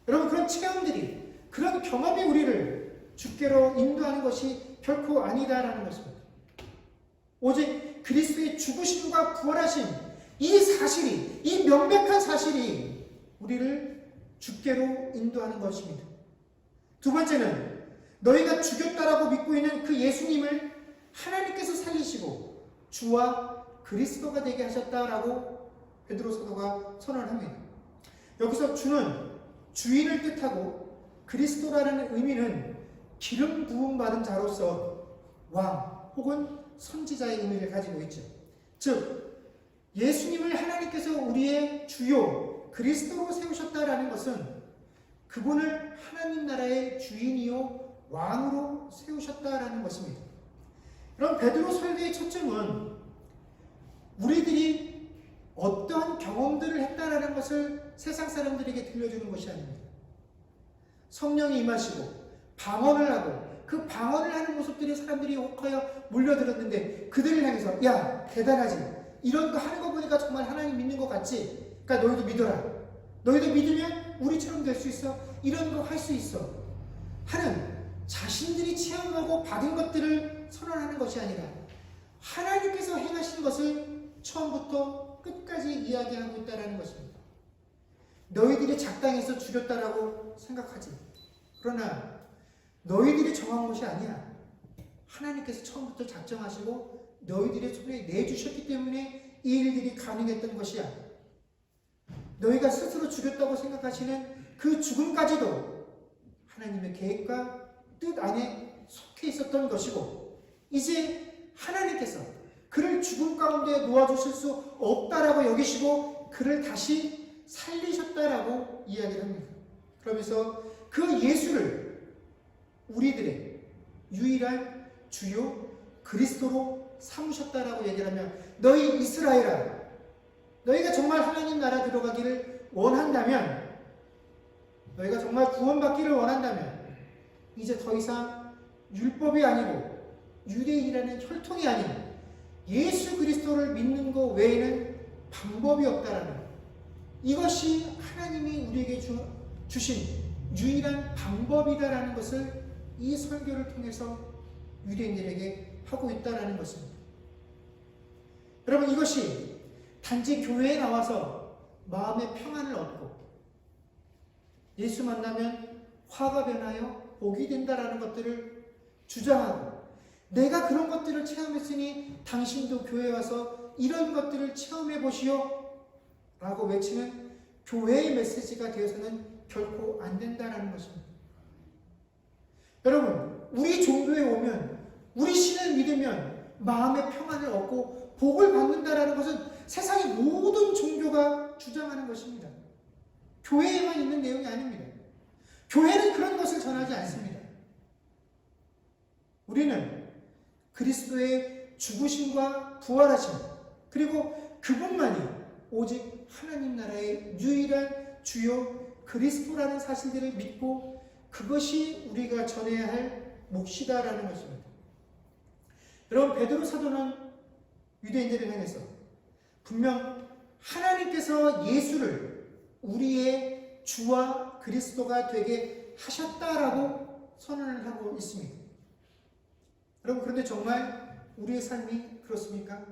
여러분, 그런 체험들이 그런 경험이 우리를 주께로 인도하는 것이 결코 아니다라는 것입니다. 오직 그리스도의 죽으심과 부활하심 이 사실이, 이 명백한 사실이 우리를 주께로 인도하는 것입니다. 두 번째는 너희가 죽였다라고 믿고 있는 그 예수님을 하나님께서 살리시고 주와 그리스도가 되게 하셨다라고 베드로 사도가 선언합니다. 여기서 주는 주인을 뜻하고 그리스도라는 의미는 기름 부음 받은 자로서 왕 혹은 선지자의 의미를 가지고 있죠. 즉 예수님을 하나님께서 우리의 주요 그리스도로 세우셨다라는 것은 그분을 하나님 나라의 주인이요 왕으로 세우셨다라는 것입니다. 그럼 베드로 설교의 초점은 우리들이 어떠한 경험들을 했다라는 것을 세상 사람들에게 들려주는 것이 아닙니다. 성령이 임하시고 방언을 하고 그 방언을 하는 모습들이 사람들이 혹하여 몰려들었는데 그들을 향해서 야 대단하지, 이런 거 하는 거 보니까 정말 하나님 믿는 것 같지, 그러니까 너희도 믿어라, 너희도 믿으면 우리처럼 될 수 있어, 이런 거 할 수 있어 하는 자신들이 체험하고 받은 것들을 선언하는 것이 아니라 하나님께서 행하신 것을 처음부터 끝까지 이야기하고 있다는 것입니다. 너희들이 작당해서 죽였다라고 생각하지, 그러나 너희들이 정한 것이 아니야. 하나님께서 처음부터 작정하시고 너희들의 손에 내주셨기 때문에 이 일들이 가능했던 것이야. 너희가 스스로 죽였다고 생각하시는 그 죽음까지도 하나님의 계획과 뜻 안에 속해 있었던 것이고, 이제 하나님께서 그를 죽음 가운데 놓아주실 수 없다라고 여기시고 그를 다시 살리셨다라고 이야기를 합니다. 그러면서 그 예수를 우리들의 유일한 주요 그리스도로 삼으셨다라고 얘기를 하면, 너희 이스라엘아, 너희가 정말 하나님 나라 들어가기를 원한다면, 너희가 정말 구원받기를 원한다면 이제 더 이상 율법이 아니고 유대인이라는 혈통이 아닌 예수 그리스도를 믿는 것 외에는 방법이 없다라는, 이것이 하나님이 우리에게 주신 유일한 방법이다라는 것을 이 설교를 통해서 유대인들에게 하고 있다라는 것입니다. 여러분, 이것이 단지 교회에 나와서 마음의 평안을 얻고 예수 만나면 화가 변하여 복이 된다라는 것들을 주장하고, 내가 그런 것들을 체험했으니 당신도 교회에 와서 이런 것들을 체험해 보시오 라고 외치는 교회의 메시지가 되어서는 결코 안 된다라는 것입니다. 여러분, 우리 종교에 오면, 우리 신을 믿으면 마음의 평안을 얻고 복을 받는다라는 것은 세상의 모든 종교가 주장하는 것입니다. 교회에만 있는 내용이 아닙니다. 교회는 그런 것을 전하지 않습니다. 우리는 그리스도의 죽으심과 부활하심, 그리고 그분만이 오직 하나님 나라의 유일한 주요 그리스도라는 사실들을 믿고 그것이 우리가 전해야 할 몫이다라는 것입니다. 여러분, 베드로 사도는 유대인들을 향해서 분명 하나님께서 예수를 우리의 주와 그리스도가 되게 하셨다라고 선언을 하고 있습니다. 여러분, 그런데 정말 우리의 삶이 그렇습니까?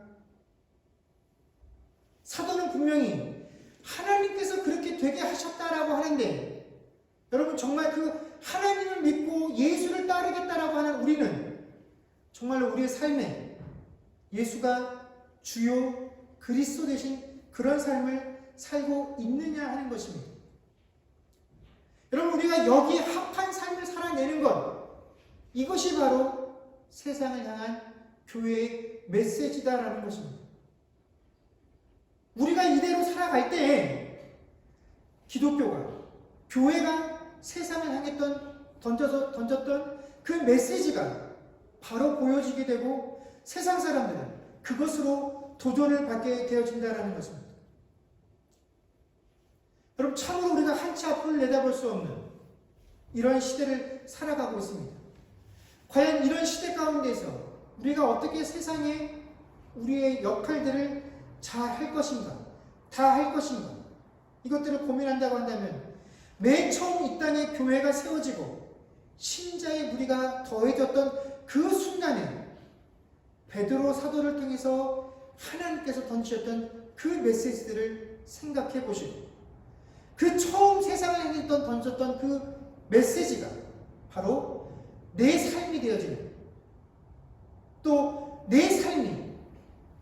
사도는 분명히 하나님께서 그렇게 되게 하셨다라고 하는데 여러분, 정말 그 하나님을 믿고 예수를 따르겠다라고 하는 우리는 정말로 우리의 삶에 예수가 주요 그리스도 되신 그런 삶을 살고 있느냐 하는 것입니다. 여러분, 우리가 여기에 합한 삶을 살아내는 것, 이것이 바로 세상을 향한 교회의 메시지다라는 것입니다. 우리가 이대로 살아갈 때 기독교가, 교회가 세상을 향했던 던졌던 그 메시지가 바로 보여지게 되고 세상 사람들은 그것으로 도전을 받게 되어진다는 것입니다. 여러분, 참으로 우리가 한치 앞을 내다볼 수 없는 이런 시대를 살아가고 있습니다. 과연 이런 시대 가운데서 우리가 어떻게 세상에 우리의 역할들을 잘 할 것인가, 다 할 것인가, 이것들을 고민한다고 한다면 맨 처음 이 땅에 교회가 세워지고 신자의 무리가 더해졌던 그 순간에 베드로 사도를 통해서 하나님께서 던지셨던 그 메시지들을 생각해 보시고 그 처음 세상을 향해 던졌던 그 메시지가 바로 내 삶이 되어지는, 또 내 삶이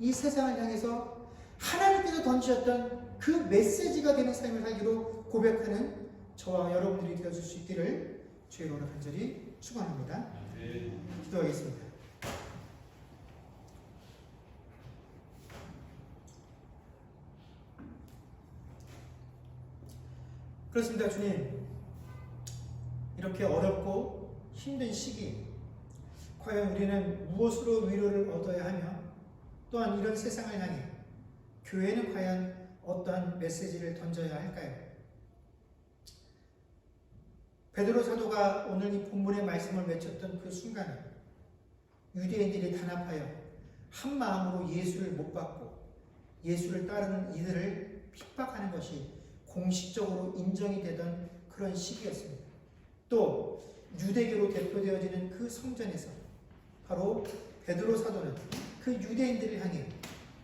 이 세상을 향해서 하나님께서 던지셨던 그 메시지가 되는 삶을 살기로 고백하는 저와 여러분들이 되어줄 수 있기를 주의 이름으로 간절히 축원합니다. 기도하겠습니다. 그렇습니다. 주님, 이렇게 어렵고 힘든 시기, 과연 우리는 무엇으로 위로를 얻어야 하며, 또한 이런 세상을 향해 교회는 과연 어떠한 메시지를 던져야 할까요? 베드로 사도가 오늘 이 본문의 말씀을 맺혔던 그 순간에 유대인들이 단합하여 한 마음으로 예수를 못 받고 예수를 따르는 이들을 핍박하는 것이 공식적으로 인정이 되던 그런 시기였습니다. 또 유대교로 대표되어지는 그 성전에서 바로 베드로 사도는 그 유대인들을 향해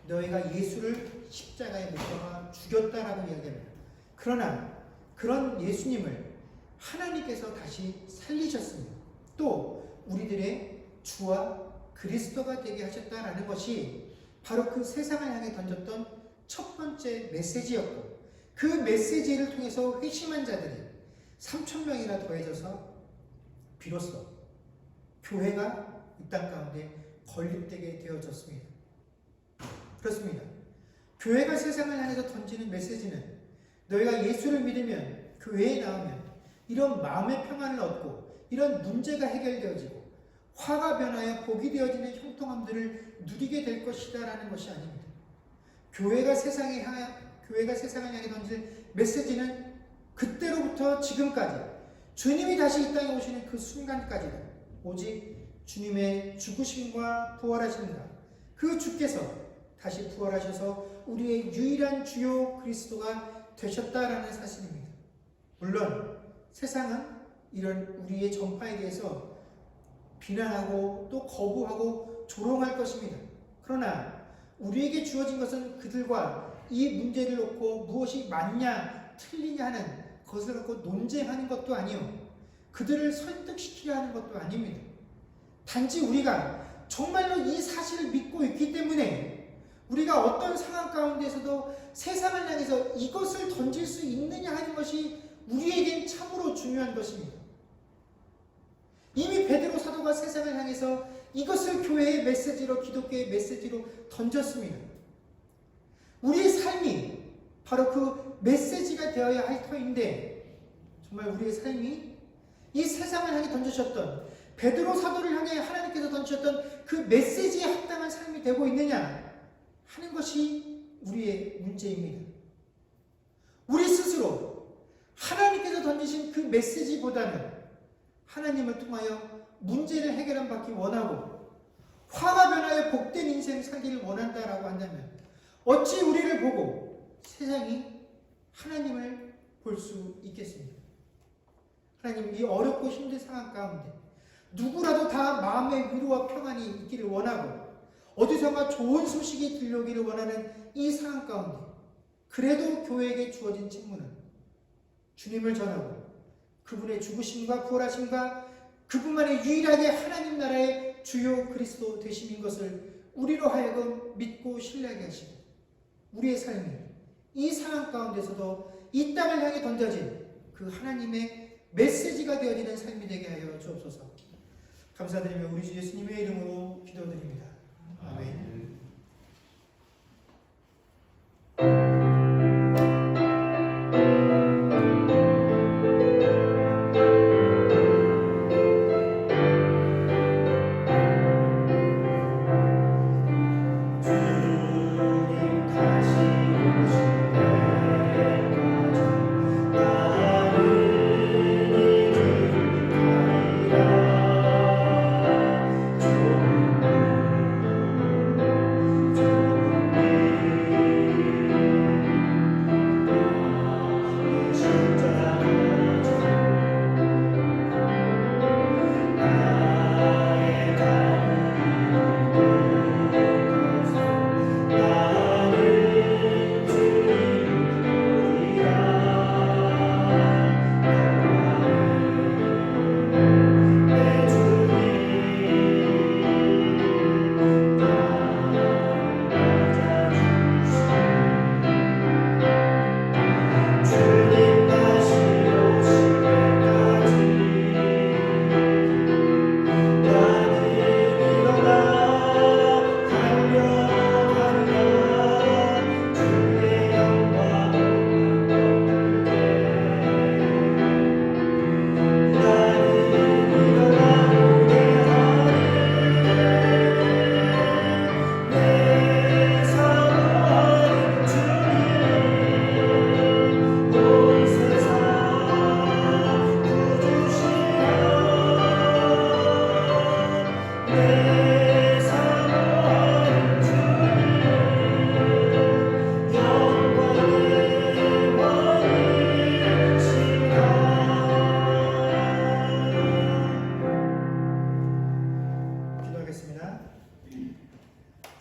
너희가 예수를 십자가에 못 박아 죽였다라고 이야기합니다. 그러나 그런 예수님을 하나님께서 다시 살리셨습니다. 또 우리들의 주와 그리스도가 되게 하셨다라는 것이 바로 그 세상을 향해 던졌던 첫 번째 메시지였고, 그 메시지를 통해서 회심한 자들이 3,000명이나 더해져서 비로소 교회가 이 땅 가운데 건립되게 되어졌습니다. 그렇습니다. 교회가 세상을 향해서 던지는 메시지는 너희가 예수를 믿으면 교회에 나오면 이런 마음의 평안을 얻고 이런 문제가 해결되어지고 화가 변하여 복이 되어지는 형통함들을 누리게 될 것이다라는 것이 아닙니다. 교회가 세상을 향해 던질 메시지는 그때로부터 지금까지 주님이 다시 이 땅에 오시는 그 순간까지도 오직 주님의 죽으심과 부활하심과 그 주께서 다시 부활하셔서 우리의 유일한 주요 그리스도가 되셨다라는 사실입니다. 물론 세상은 이런 우리의 전파에 대해서 비난하고 또 거부하고 조롱할 것입니다. 그러나 우리에게 주어진 것은 그들과 이 문제를 놓고 무엇이 맞냐 틀리냐 하는 것을 갖고 논쟁하는 것도 아니요, 그들을 설득시키려 하는 것도 아닙니다. 단지 우리가 정말로 이 사실을 믿고 있기 때문에 우리가 어떤 상황 가운데서도 세상을 향해서 이것을 던질 수 있느냐 하는 것이 우리에겐 참으로 중요한 것입니다. 이미 베드로 사도가 세상을 향해서 이것을 교회의 메시지로, 기독교의 메시지로 던졌습니다. 우리의 삶이 바로 그 메시지가 되어야 할 터인데, 정말 우리의 삶이 이 세상을 향해 던지셨던, 베드로 사도를 향해 하나님께서 던지셨던 그 메시지에 합당한 삶이 되고 있느냐 하는 것이 우리의 문제입니다. 우리 스스로 하나님께서 던지신 그 메시지보다는 하나님을 통하여 문제를 해결받기 원하고 화가 변하여 복된 인생 살기를 원한다라고 한다면 어찌 우리를 보고 세상이 하나님을 볼 수 있겠습니까? 하나님, 이 어렵고 힘든 상황 가운데 누구라도 다 마음의 위로와 평안이 있기를 원하고 어디선가 좋은 소식이 들려오기를 원하는 이 상황 가운데 그래도 교회에게 주어진 책무는 주님을 전하고 그분의 죽으심과 부활하심과 그분만의 유일하게 하나님 나라의 주요 그리스도 되심인 것을 우리로 하여금 믿고 신뢰하게 하시고 우리의 삶이 이 상황 가운데서도 이 땅을 향해 던져진 그 하나님의 메시지가 되어지는 삶이 되게 하여 주옵소서. 감사드리며 우리 주 예수님의 이름으로 기도드립니다. 아멘.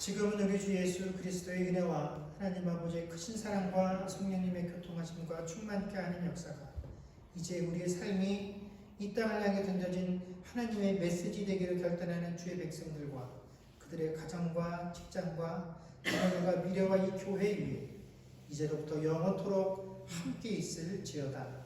지금은 우리 주 예수 그리스도의 은혜와 하나님 아버지의 크신 사랑과 성령님의 교통하심과 충만케 하는 역사가 이제 우리의 삶이 이 땅을 향해 던져진 하나님의 메시지 되기를 결단하는 주의 백성들과 그들의 가정과 직장과 자녀들과 미래와 이 교회 위에 이제로부터 영원토록 함께 있을지어다.